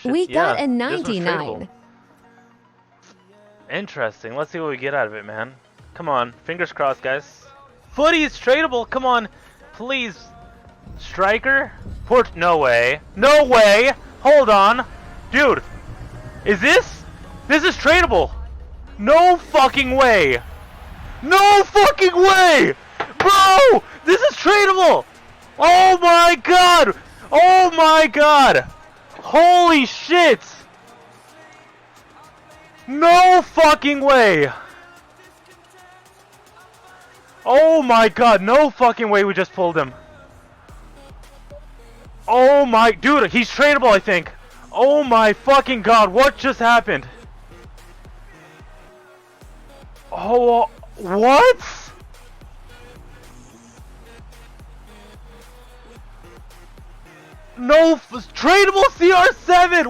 We got a this one's 99. tradable. Interesting. Let's see what we get out of it, man. Come on. Fingers crossed, guys. Footy is tradable. Come on. Please. Striker? Port. No way. No way. Hold on. Dude. Is this? This is tradable. No fucking way. No fucking way. Bro. This is tradable. Oh my god. Oh my god. Holy shit. No fucking way! Oh my god, no fucking way we just pulled him. Oh my... Dude, he's tradable, I think. Oh my fucking god, what just happened? Oh, what? No, tradable CR7!